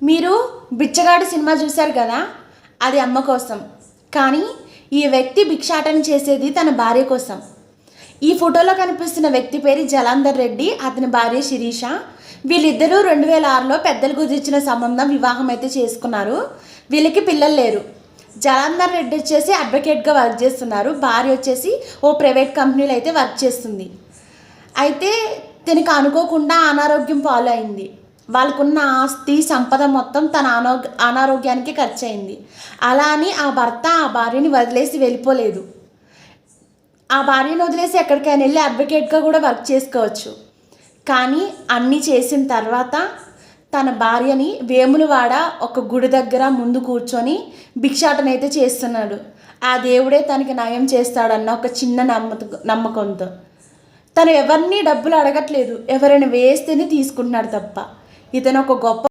మీరు బిచ్చగాడు సినిమా చూశారు కదా, అది అమ్మ కోసం. కానీ ఈ వ్యక్తి భిక్షాటన చేసేది తన భార్య కోసం. ఈ ఫోటోలో కనిపిస్తున్న వ్యక్తి పేరు జలంధర్ రెడ్డి, అతని భార్య శిరీష. వీళ్ళిద్దరూ 2006లో పెద్దలు కుదిర్చిన సంబంధం వివాహం అయితే చేసుకున్నారు. వీళ్ళకి పిల్లలు లేరు. జలంధర్ రెడ్డి వచ్చేసి అడ్వకేట్గా వర్క్ చేస్తున్నారు. భార్య వచ్చేసి ఓ ప్రైవేట్ కంపెనీలో అయితే వర్క్ చేస్తుంది. అయితే తనకు అనుకోకుండా అనారోగ్యం పాలైంది. వాళ్ళకున్న ఆస్తి సంపద మొత్తం తన అనారోగ్యానికి ఖర్చు అయింది. అలా అని ఆ భర్త ఆ భార్యని వదిలేసి వెళ్ళిపోలేదు. ఆ భార్యను వదిలేసి ఎక్కడికైనా వెళ్ళి అడ్వకేట్గా కూడా వర్క్ చేసుకోవచ్చు. కానీ అన్నీ చేసిన తర్వాత తన భార్యని వేములవాడ ఒక గుడి దగ్గర ముందు కూర్చొని భిక్షాటన అయితే చేస్తున్నాడు. ఆ దేవుడే తనకి నయం చేస్తాడన్న ఒక చిన్న నమ్మకంతో తను ఎవరిని డబ్బులు అడగట్లేదు. ఎవరైనా వేస్తేనే తీసుకుంటున్నాడు తప్ప. ఇతను ఒక గొప్ప